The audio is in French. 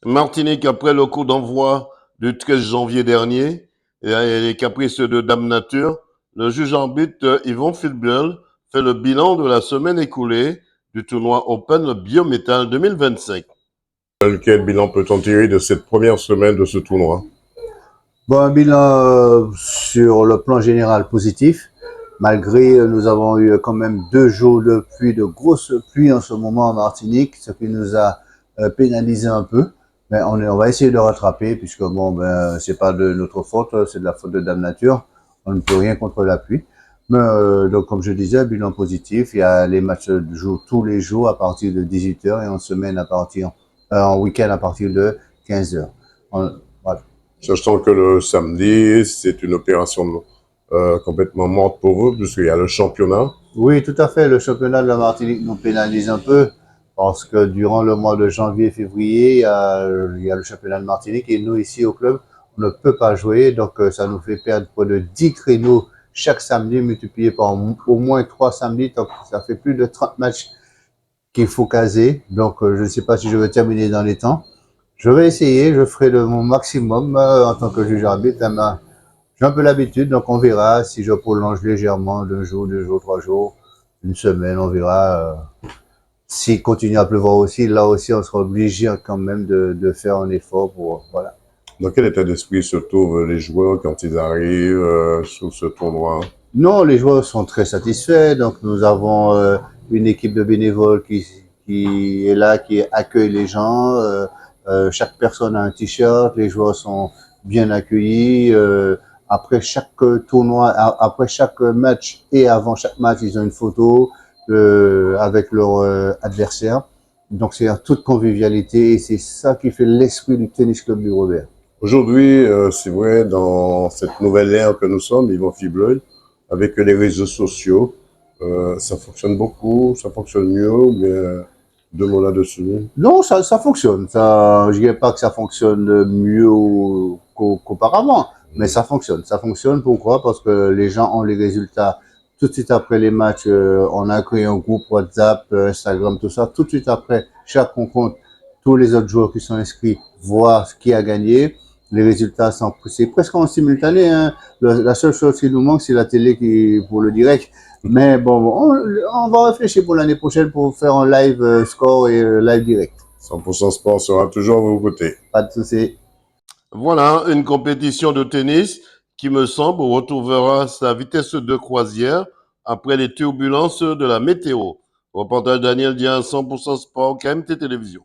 Martinique, après le coup d'envoi du 13 janvier dernier, et les caprices de Dame Nature, le juge arbitre Yvon Philbel fait le bilan de la semaine écoulée du tournoi Open Biométal 2025. Quel bilan peut-on tirer de cette première semaine de ce tournoi? Bon, un bilan sur le plan général positif, malgré nous avons eu quand même 2 jours de pluie, de grosses pluies en ce moment en Martinique, ce qui nous a pénalisé un peu. Mais on va essayer de rattraper, puisque bon, ben, c'est pas de notre faute, c'est de la faute de Dame Nature. On ne peut rien contre la pluie. Mais donc, comme je disais, bilan positif. Il y a les matchs jouent tous les jours à partir de 18h et en semaine en week-end à partir de 15h. Voilà. Sachant que le samedi, c'est une opération complètement morte pour vous, puisqu'il y a le championnat. Oui, tout à fait. Le championnat de la Martinique nous pénalise un peu parce que durant le mois de janvier, février, il y a le championnat de Martinique et nous, ici au club, on ne peut pas jouer. Donc, ça nous fait perdre près de 10 créneaux chaque samedi multiplié par au moins 3 samedis. Donc, ça fait plus de 30 matchs qu'il faut caser. Donc, je ne sais pas si je vais terminer dans les temps. Je vais essayer, je ferai de mon maximum en tant que juge arbitre. J'ai un peu l'habitude, donc on verra si je prolonge légèrement d'un jour, 2 jours, 3 jours, une semaine, on verra. S'il continue à pleuvoir aussi, là aussi, on sera obligé quand même de faire un effort pour, voilà. Dans quel état d'esprit se trouvent les joueurs quand ils arrivent sur ce tournoi? Non, les joueurs sont très satisfaits. Donc, nous avons une équipe de bénévoles qui est là, qui accueille les gens. Chaque personne a un t-shirt. Les joueurs sont bien accueillis. Après chaque tournoi, après chaque match et avant chaque match, ils ont une photo avec leur adversaire. Donc, c'est en toute convivialité et c'est ça qui fait l'esprit du Tennis Club du Robert. Aujourd'hui, c'est vrai, dans cette nouvelle ère que nous sommes, Yvon Philbel, avec les réseaux sociaux, ça fonctionne beaucoup, ça fonctionne mieux, ou bien deux mots là-dessus? Non, ça fonctionne. Ça, je dirais pas que ça fonctionne mieux qu'auparavant, mais ça fonctionne. Ça fonctionne pourquoi? Parce que les gens ont les résultats tout de suite après les matchs. On a créé un groupe WhatsApp, Instagram, tout ça. Tout de suite après chaque rencontre, tous les autres joueurs qui sont inscrits voient ce qui a gagné. Les résultats sont c'est presque en simultané. Hein. La seule chose qui nous manque, c'est la télé pour le direct. Mais bon, on va réfléchir pour l'année prochaine pour faire un live score et live direct. 100% Sport sera toujours à vos côtés. Pas de souci. Voilà, une compétition de tennis qui me semble retrouvera sa vitesse de croisière après les turbulences de la météo. Reportage Daniel Dian, 100% Sport, KMT Télévision.